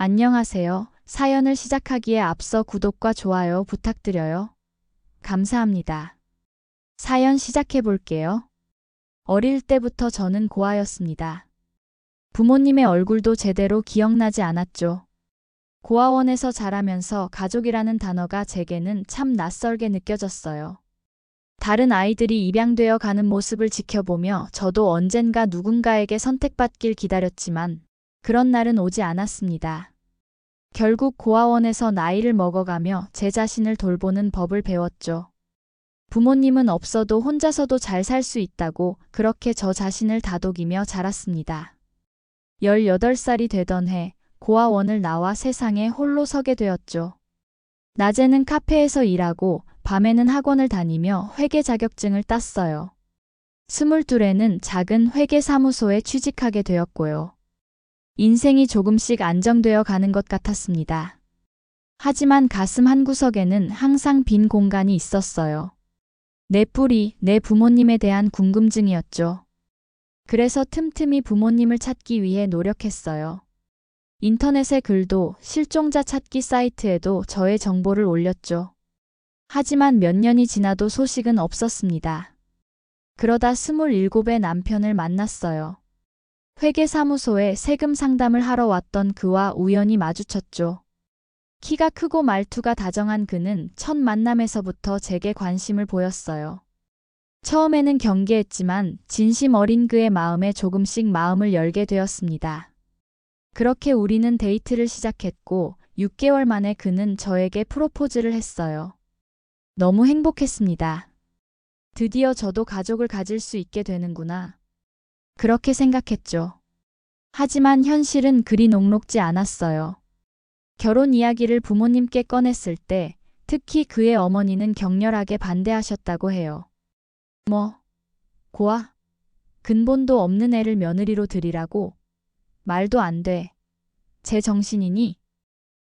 안녕하세요. 사연을 시작하기에 앞서 구독과 좋아요 부탁드려요. 감사합니다. 사연 시작해 볼게요. 어릴 때부터 저는 고아였습니다. 부모님의 얼굴도 제대로 기억나지 않았죠. 고아원에서 자라면서 가족이라는 단어가 제게는 참 낯설게 느껴졌어요. 다른 아이들이 입양되어 가는 모습을 지켜보며 저도 언젠가 누군가에게 선택받길 기다렸지만 그런 날은 오지 않았습니다. 결국 고아원에서 나이를 먹어가며 제 자신을 돌보는 법을 배웠죠. 부모님은 없어도 혼자서도 잘 살 수 있다고 그렇게 저 자신을 다독이며 자랐습니다. 18살이 되던 해 고아원을 나와 세상에 홀로 서게 되었죠. 낮에는 카페에서 일하고 밤에는 학원을 다니며 회계 자격증을 땄어요. 22에는 작은 회계사무소에 취직하게 되었고요. 인생이 조금씩 안정되어 가는 것 같았습니다. 하지만 가슴 한구석에는 항상 빈 공간이 있었어요. 내 뿌리, 내 부모님에 대한 궁금증이었죠. 그래서 틈틈이 부모님을 찾기 위해 노력했어요. 인터넷의 글도 실종자 찾기 사이트에도 저의 정보를 올렸죠. 하지만 몇 년이 지나도 소식은 없었습니다. 그러다 27의 남편을 만났어요. 회계사무소에 세금 상담을 하러 왔던 그와 우연히 마주쳤죠. 키가 크고 말투가 다정한 그는 첫 만남에서부터 제게 관심을 보였어요. 처음에는 경계했지만 진심 어린 그의 마음에 조금씩 마음을 열게 되었습니다. 그렇게 우리는 데이트를 시작했고 6개월 만에 그는 저에게 프로포즈를 했어요. 너무 행복했습니다. 드디어 저도 가족을 가질 수 있게 되는구나. 그렇게 생각했죠. 하지만 현실은 그리 녹록지 않았어요. 결혼 이야기를 부모님께 꺼냈을 때 특히 그의 어머니는 격렬하게 반대하셨다고 해요. 고아? 근본도 없는 애를 며느리로 들이라고? 말도 안 돼. 제 정신이니?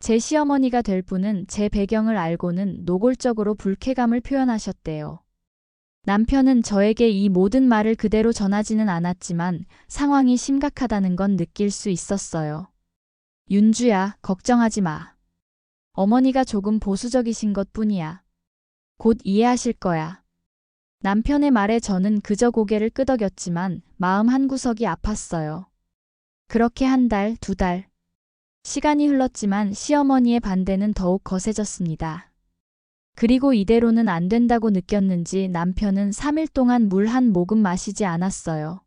제 시어머니가 될 분은 제 배경을 알고는 노골적으로 불쾌감을 표현하셨대요. 남편은 저에게 이 모든 말을 그대로 전하지는 않았지만 상황이 심각하다는 건 느낄 수 있었어요. 윤주야, 걱정하지 마. 어머니가 조금 보수적이신 것 뿐이야. 곧 이해하실 거야. 남편의 말에 저는 그저 고개를 끄덕였지만 마음 한구석이 아팠어요. 그렇게 한 달, 2달. 시간이 흘렀지만 시어머니의 반대는 더욱 거세졌습니다. 그리고 이대로는 안 된다고 느꼈는지 남편은 3일 동안 물 한 모금 마시지 않았어요.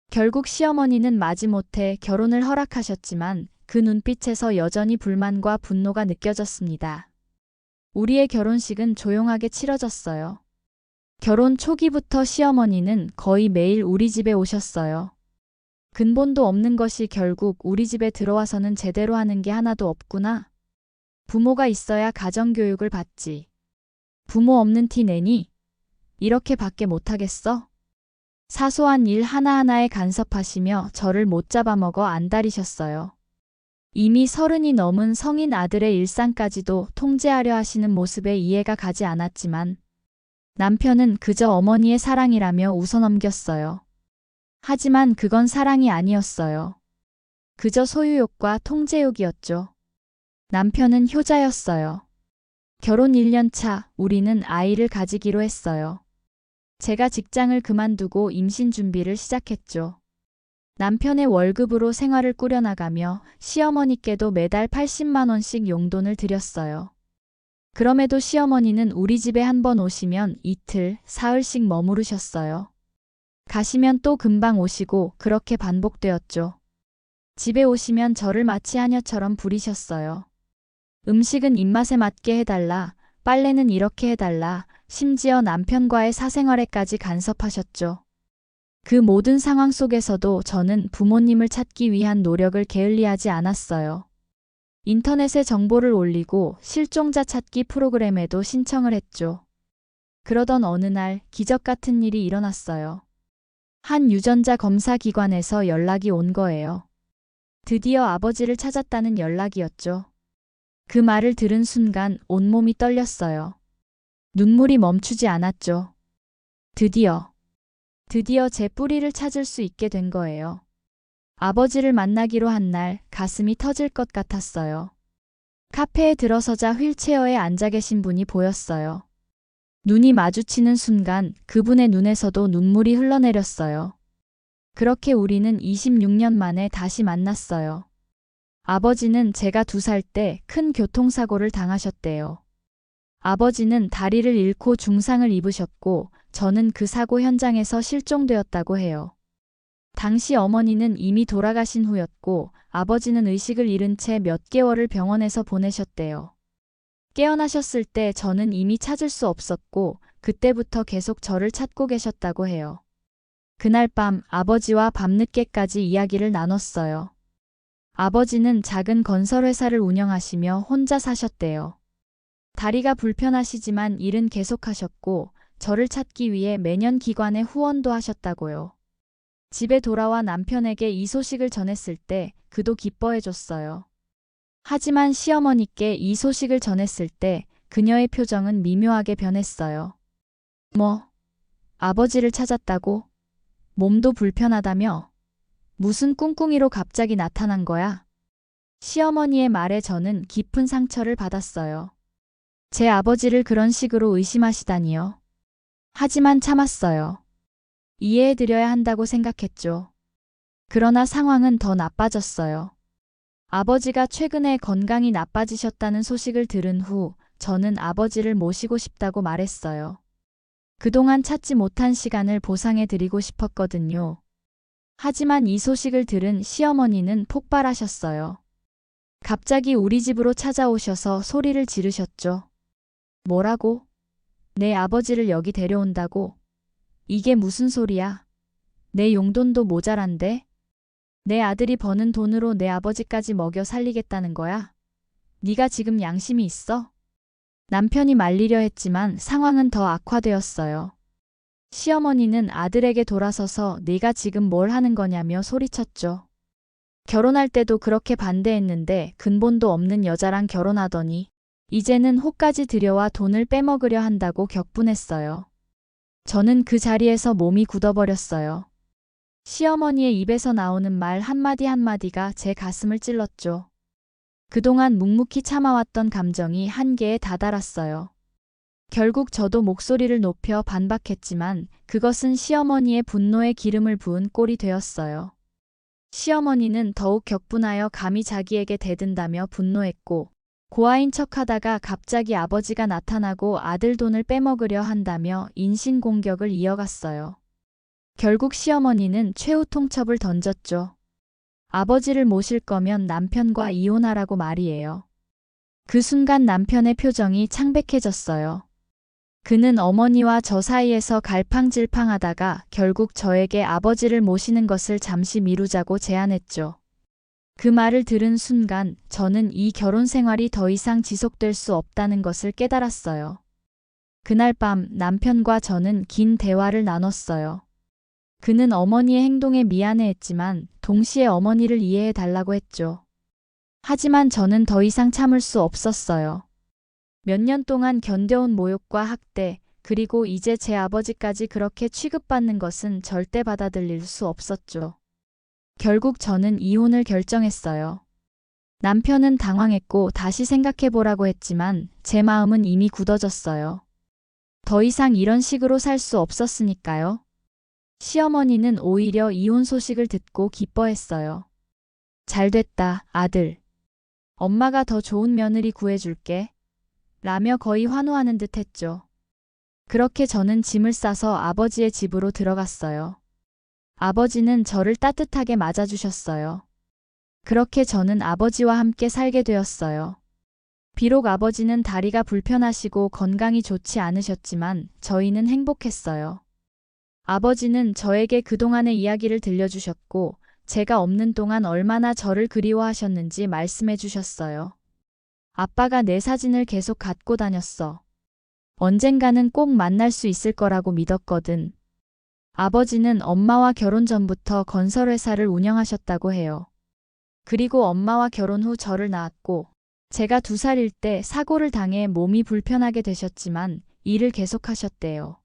결국 시어머니는 마지못해 결혼을 허락하셨지만 그 눈빛에서 여전히 불만과 분노가 느껴졌습니다. 우리의 결혼식은 조용하게 치러졌어요. 결혼 초기부터 시어머니는 거의 매일 우리 집에 오셨어요. 근본도 없는 것이 결국 우리 집에 들어와서는 제대로 하는 게 하나도 없구나. 부모가 있어야 가정교육을 받지. 부모 없는 티 내니? 이렇게 밖에 못하겠어? 사소한 일 하나하나에 간섭하시며 저를 못 잡아먹어 안달이셨어요. 이미 30이 넘은 성인 아들의 일상까지도 통제하려 하시는 모습에 이해가 가지 않았지만 남편은 그저 어머니의 사랑이라며 웃어넘겼어요. 하지만 그건 사랑이 아니었어요. 그저 소유욕과 통제욕이었죠. 남편은 효자였어요. 결혼 1년 차 우리는 아이를 가지기로 했어요. 제가 직장을 그만두고 임신 준비를 시작했죠. 남편의 월급으로 생활을 꾸려나가며 시어머니께도 매달 80만 원씩 용돈을 드렸어요. 그럼에도 시어머니는 우리 집에 한 번 오시면 이틀, 사흘씩 머무르셨어요. 가시면 또 금방 오시고 그렇게 반복되었죠. 집에 오시면 저를 마치 하녀처럼 부리셨어요. 음식은 입맛에 맞게 해달라, 빨래는 이렇게 해달라, 심지어 남편과의 사생활에까지 간섭하셨죠. 그 모든 상황 속에서도 저는 부모님을 찾기 위한 노력을 게을리하지 않았어요. 인터넷에 정보를 올리고 실종자 찾기 프로그램에도 신청을 했죠. 그러던 어느 날 기적 같은 일이 일어났어요. 한 유전자 검사 기관에서 연락이 온 거예요. 드디어 아버지를 찾았다는 연락이었죠. 그 말을 들은 순간 온몸이 떨렸어요. 눈물이 멈추지 않았죠. 드디어 제 뿌리를 찾을 수 있게 된 거예요. 아버지를 만나기로 한 날 가슴이 터질 것 같았어요. 카페에 들어서자 휠체어에 앉아 계신 분이 보였어요. 눈이 마주치는 순간 그분의 눈에서도 눈물이 흘러내렸어요. 그렇게 우리는 26년 만에 다시 만났어요. 아버지는 제가 2살 때 큰 교통사고를 당하셨대요. 아버지는 다리를 잃고 중상을 입으셨고 저는 그 사고 현장에서 실종되었다고 해요. 당시 어머니는 이미 돌아가신 후였고 아버지는 의식을 잃은 채 몇 개월을 병원에서 보내셨대요. 깨어나셨을 때 저는 이미 찾을 수 없었고 그때부터 계속 저를 찾고 계셨다고 해요. 그날 밤 아버지와 밤늦게까지 이야기를 나눴어요. 아버지는 작은 건설회사를 운영하시며 혼자 사셨대요. 다리가 불편하시지만 일은 계속하셨고 저를 찾기 위해 매년 기관에 후원도 하셨다고요. 집에 돌아와 남편에게 이 소식을 전했을 때 그도 기뻐해줬어요. 하지만 시어머니께 이 소식을 전했을 때 그녀의 표정은 미묘하게 변했어요. 뭐? 아버지를 찾았다고? 몸도 불편하다며? 무슨 꿍꿍이로 갑자기 나타난 거야? 시어머니의 말에 저는 깊은 상처를 받았어요. 제 아버지를 그런 식으로 의심하시다니요. 하지만 참았어요. 이해해드려야 한다고 생각했죠. 그러나 상황은 더 나빠졌어요. 아버지가 최근에 건강이 나빠지셨다는 소식을 들은 후 저는 아버지를 모시고 싶다고 말했어요. 그동안 찾지 못한 시간을 보상해드리고 싶었거든요. 하지만 이 소식을 들은 시어머니는 폭발하셨어요. 갑자기 우리 집으로 찾아오셔서 소리를 지르셨죠. 뭐라고? 내 아버지를 여기 데려온다고? 이게 무슨 소리야? 내 용돈도 모자란데? 내 아들이 버는 돈으로 내 아버지까지 먹여 살리겠다는 거야? 네가 지금 양심이 있어? 남편이 말리려 했지만 상황은 더 악화되었어요. 시어머니는 아들에게 돌아서서 네가 지금 뭘 하는 거냐며 소리쳤죠. 결혼할 때도 그렇게 반대했는데 근본도 없는 여자랑 결혼하더니 이제는 호까지 들여와 돈을 빼먹으려 한다고 격분했어요. 저는 그 자리에서 몸이 굳어버렸어요. 시어머니의 입에서 나오는 말 한마디 한마디가 제 가슴을 찔렀죠. 그동안 묵묵히 참아왔던 감정이 한계에 다다랐어요. 결국 저도 목소리를 높여 반박했지만 그것은 시어머니의 분노에 기름을 부은 꼴이 되었어요. 시어머니는 더욱 격분하여 감히 자기에게 대든다며 분노했고 고아인 척하다가 갑자기 아버지가 나타나고 아들 돈을 빼먹으려 한다며 인신공격을 이어갔어요. 결국 시어머니는 최후 통첩을 던졌죠. 아버지를 모실 거면 남편과 이혼하라고 말이에요. 그 순간 남편의 표정이 창백해졌어요. 그는 어머니와 저 사이에서 갈팡질팡하다가 결국 저에게 아버지를 모시는 것을 잠시 미루자고 제안했죠. 그 말을 들은 순간 저는 이 결혼 생활이 더 이상 지속될 수 없다는 것을 깨달았어요. 그날 밤 남편과 저는 긴 대화를 나눴어요. 그는 어머니의 행동에 미안해했지만 동시에 어머니를 이해해 달라고 했죠. 하지만 저는 더 이상 참을 수 없었어요. 몇 년 동안 견뎌온 모욕과 학대, 그리고 이제 제 아버지까지 그렇게 취급받는 것은 절대 받아들일 수 없었죠. 결국 저는 이혼을 결정했어요. 남편은 당황했고 다시 생각해보라고 했지만 제 마음은 이미 굳어졌어요. 더 이상 이런 식으로 살 수 없었으니까요. 시어머니는 오히려 이혼 소식을 듣고 기뻐했어요. 잘됐다, 아들. 엄마가 더 좋은 며느리 구해줄게. 라며 거의 환호하는 듯 했죠. 그렇게 저는 짐을 싸서 아버지의 집으로 들어갔어요. 아버지는 저를 따뜻하게 맞아주셨어요. 그렇게 저는 아버지와 함께 살게 되었어요. 비록 아버지는 다리가 불편하시고 건강이 좋지 않으셨지만 저희는 행복했어요. 아버지는 저에게 그동안의 이야기를 들려주셨고 제가 없는 동안 얼마나 저를 그리워하셨는지 말씀해 주셨어요. 아빠가 내 사진을 계속 갖고 다녔어. 언젠가는 꼭 만날 수 있을 거라고 믿었거든. 아버지는 엄마와 결혼 전부터 건설회사를 운영하셨다고 해요. 그리고 엄마와 결혼 후 저를 낳았고 제가 2살일 때 사고를 당해 몸이 불편하게 되셨지만 일을 계속하셨대요.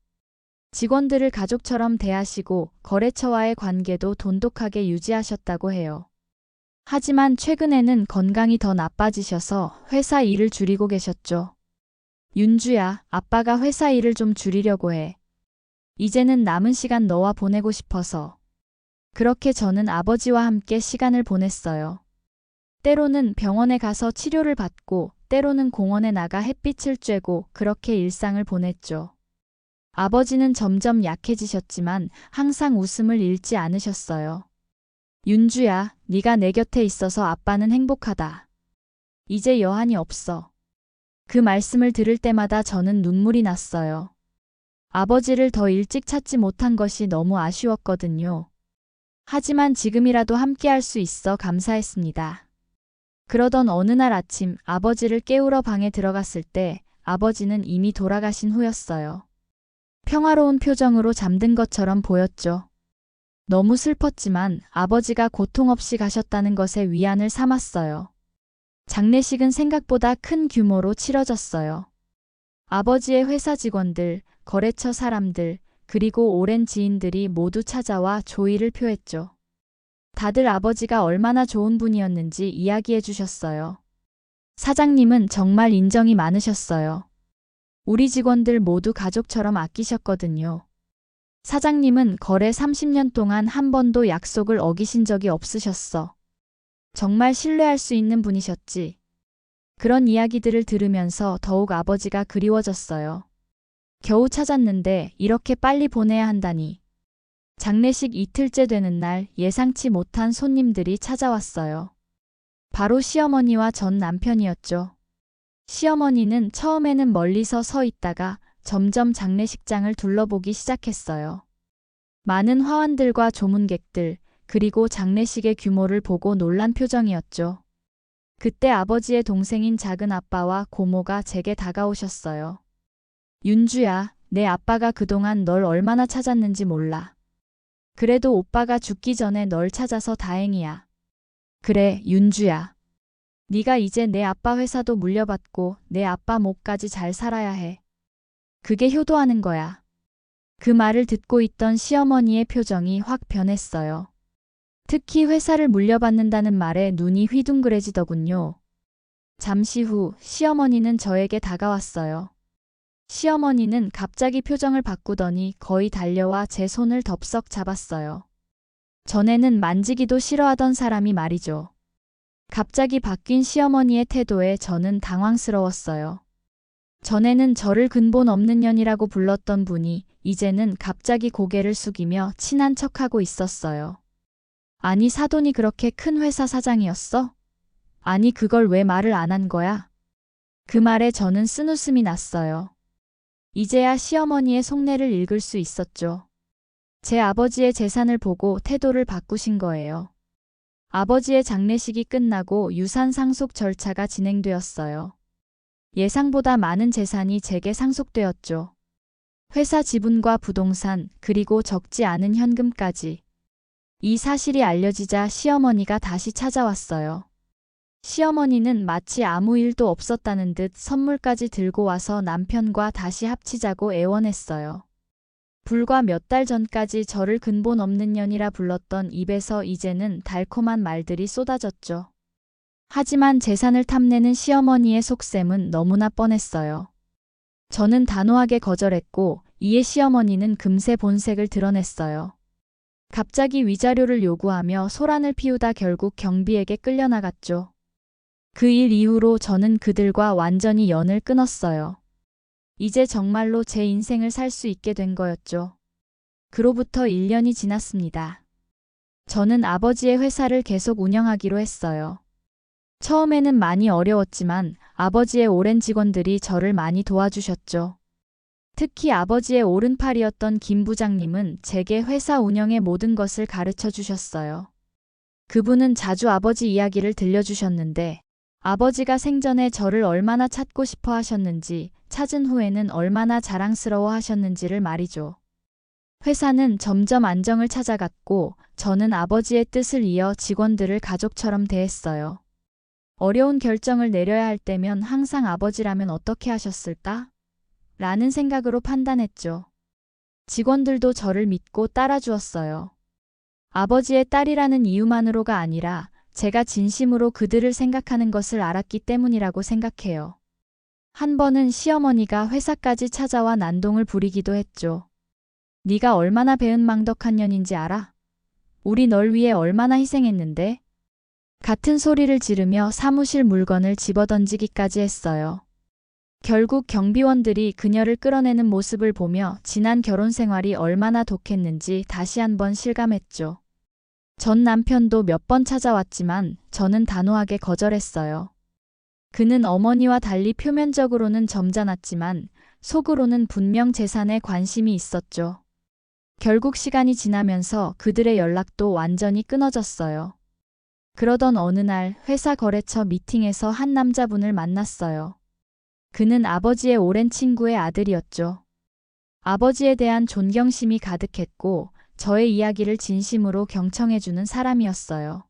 직원들을 가족처럼 대하시고 거래처와의 관계도 돈독하게 유지하셨다고 해요. 하지만 최근에는 건강이 더 나빠지셔서 회사 일을 줄이고 계셨죠. 윤주야, 아빠가 회사 일을 좀 줄이려고 해. 이제는 남은 시간 너와 보내고 싶어서. 그렇게 저는 아버지와 함께 시간을 보냈어요. 때로는 병원에 가서 치료를 받고, 때로는 공원에 나가 햇빛을 쬐고 그렇게 일상을 보냈죠. 아버지는 점점 약해지셨지만 항상 웃음을 잃지 않으셨어요. 윤주야, 네가 내 곁에 있어서 아빠는 행복하다. 이제 여한이 없어. 그 말씀을 들을 때마다 저는 눈물이 났어요. 아버지를 더 일찍 찾지 못한 것이 너무 아쉬웠거든요. 하지만 지금이라도 함께할 수 있어 감사했습니다. 그러던 어느 날 아침 아버지를 깨우러 방에 들어갔을 때 아버지는 이미 돌아가신 후였어요. 평화로운 표정으로 잠든 것처럼 보였죠. 너무 슬펐지만 아버지가 고통 없이 가셨다는 것에 위안을 삼았어요. 장례식은 생각보다 큰 규모로 치러졌어요. 아버지의 회사 직원들, 거래처 사람들, 그리고 오랜 지인들이 모두 찾아와 조의를 표했죠. 다들 아버지가 얼마나 좋은 분이었는지 이야기해 주셨어요. 사장님은 정말 인정이 많으셨어요. 우리 직원들 모두 가족처럼 아끼셨거든요. 사장님은 거래 30년 동안 한 번도 약속을 어기신 적이 없으셨어. 정말 신뢰할 수 있는 분이셨지. 그런 이야기들을 들으면서 더욱 아버지가 그리워졌어요. 겨우 찾았는데 이렇게 빨리 보내야 한다니. 장례식 이틀째 되는 날 예상치 못한 손님들이 찾아왔어요. 바로 시어머니와 전 남편이었죠. 시어머니는 처음에는 멀리서 서 있다가 점점 장례식장을 둘러보기 시작했어요. 많은 화환들과 조문객들, 그리고 장례식의 규모를 보고 놀란 표정이었죠. 그때 아버지의 동생인 작은아빠와 고모가 제게 다가오셨어요. 윤주야, 내 아빠가 그동안 널 얼마나 찾았는지 몰라. 그래도 오빠가 죽기 전에 널 찾아서 다행이야. 그래, 윤주야. 네가 이제 내 아빠 회사도 물려받고 내 아빠 몫까지 잘 살아야 해. 그게 효도하는 거야. 그 말을 듣고 있던 시어머니의 표정이 확 변했어요. 특히 회사를 물려받는다는 말에 눈이 휘둥그레지더군요. 잠시 후 시어머니는 저에게 다가왔어요. 시어머니는 갑자기 표정을 바꾸더니 거의 달려와 제 손을 덥석 잡았어요. 전에는 만지기도 싫어하던 사람이 말이죠. 갑자기 바뀐 시어머니의 태도에 저는 당황스러웠어요. 전에는 저를 근본 없는 년이라고 불렀던 분이 이제는 갑자기 고개를 숙이며 친한 척하고 있었어요. 아니, 사돈이 그렇게 큰 회사 사장이었어? 아니, 그걸 왜 말을 안 한 거야? 그 말에 저는 쓴웃음이 났어요. 이제야 시어머니의 속내를 읽을 수 있었죠. 제 아버지의 재산을 보고 태도를 바꾸신 거예요. 아버지의 장례식이 끝나고 유산 상속 절차가 진행되었어요. 예상보다 많은 재산이 제게 상속되었죠. 회사 지분과 부동산, 그리고 적지 않은 현금까지. 이 사실이 알려지자 시어머니가 다시 찾아왔어요. 시어머니는 마치 아무 일도 없었다는 듯 선물까지 들고 와서 남편과 다시 합치자고 애원했어요. 불과 몇 달 전까지 저를 근본 없는 년이라 불렀던 입에서 이제는 달콤한 말들이 쏟아졌죠. 하지만 재산을 탐내는 시어머니의 속셈은 너무나 뻔했어요. 저는 단호하게 거절했고 이에 시어머니는 금세 본색을 드러냈어요. 갑자기 위자료를 요구하며 소란을 피우다 결국 경비에게 끌려나갔죠. 그 일 이후로 저는 그들과 완전히 연을 끊었어요. 이제 정말로 제 인생을 살 수 있게 된 거였죠. 그로부터 1년이 지났습니다. 저는 아버지의 회사를 계속 운영하기로 했어요. 처음에는 많이 어려웠지만 아버지의 오랜 직원들이 저를 많이 도와주셨죠. 특히 아버지의 오른팔이었던 김 부장님은 제게 회사 운영의 모든 것을 가르쳐 주셨어요. 그분은 자주 아버지 이야기를 들려주셨는데 아버지가 생전에 저를 얼마나 찾고 싶어 하셨는지, 찾은 후에는 얼마나 자랑스러워 하셨는지를 말이죠. 회사는 점점 안정을 찾아갔고 저는 아버지의 뜻을 이어 직원들을 가족처럼 대했어요. 어려운 결정을 내려야 할 때면 항상 아버지라면 어떻게 하셨을까? 라는 생각으로 판단했죠. 직원들도 저를 믿고 따라주었어요. 아버지의 딸이라는 이유만으로가 아니라 제가 진심으로 그들을 생각하는 것을 알았기 때문이라고 생각해요. 한 번은 시어머니가 회사까지 찾아와 난동을 부리기도 했죠. 네가 얼마나 배은망덕한 년인지 알아? 우리 널 위해 얼마나 희생했는데? 같은 소리를 지르며 사무실 물건을 집어던지기까지 했어요. 결국 경비원들이 그녀를 끌어내는 모습을 보며 지난 결혼 생활이 얼마나 독했는지 다시 한번 실감했죠. 전 남편도 몇 번 찾아왔지만 저는 단호하게 거절했어요. 그는 어머니와 달리 표면적으로는 점잖았지만 속으로는 분명 재산에 관심이 있었죠. 결국 시간이 지나면서 그들의 연락도 완전히 끊어졌어요. 그러던 어느 날 회사 거래처 미팅에서 한 남자분을 만났어요. 그는 아버지의 오랜 친구의 아들이었죠. 아버지에 대한 존경심이 가득했고 저의 이야기를 진심으로 경청해주는 사람이었어요.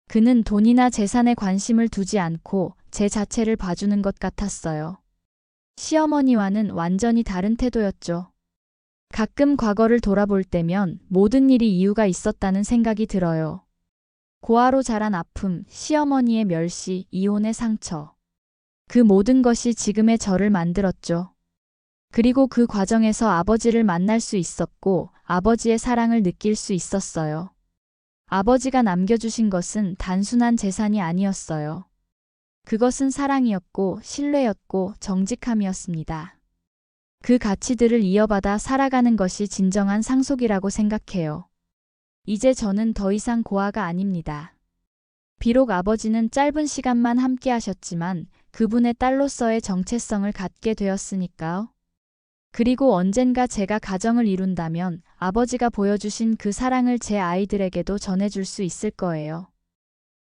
그는 돈이나 재산에 관심을 두지 않고 제 자체를 봐주는 것 같았어요. 시어머니와는 완전히 다른 태도였죠. 가끔 과거를 돌아볼 때면 모든 일이 이유가 있었다는 생각이 들어요. 고아로 자란 아픔, 시어머니의 멸시, 이혼의 상처. 그 모든 것이 지금의 저를 만들었죠. 그리고 그 과정에서 아버지를 만날 수 있었고 아버지의 사랑을 느낄 수 있었어요. 아버지가 남겨주신 것은 단순한 재산이 아니었어요. 그것은 사랑이었고 신뢰였고 정직함이었습니다. 그 가치들을 이어받아 살아가는 것이 진정한 상속이라고 생각해요. 이제 저는 더 이상 고아가 아닙니다. 비록 아버지는 짧은 시간만 함께 하셨지만 그분의 딸로서의 정체성을 갖게 되었으니까요. 그리고 언젠가 제가 가정을 이룬다면 아버지가 보여주신 그 사랑을 제 아이들에게도 전해줄 수 있을 거예요.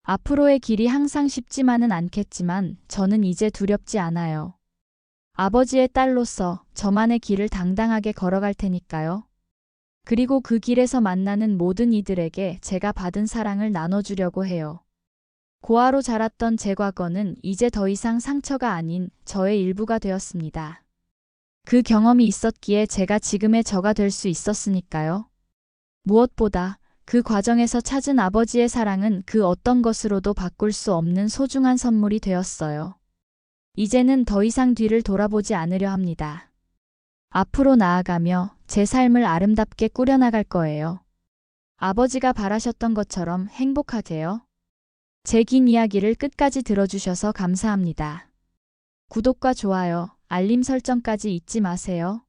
앞으로의 길이 항상 쉽지만은 않겠지만 저는 이제 두렵지 않아요. 아버지의 딸로서 저만의 길을 당당하게 걸어갈 테니까요. 그리고 그 길에서 만나는 모든 이들에게 제가 받은 사랑을 나눠주려고 해요. 고아로 자랐던 제 과거는 이제 더 이상 상처가 아닌 저의 일부가 되었습니다. 그 경험이 있었기에 제가 지금의 저가 될 수 있었으니까요. 무엇보다 그 과정에서 찾은 아버지의 사랑은 그 어떤 것으로도 바꿀 수 없는 소중한 선물이 되었어요. 이제는 더 이상 뒤를 돌아보지 않으려 합니다. 앞으로 나아가며 제 삶을 아름답게 꾸려나갈 거예요. 아버지가 바라셨던 것처럼 행복하게요. 제 긴 이야기를 끝까지 들어주셔서 감사합니다. 구독과 좋아요, 알림 설정까지 잊지 마세요.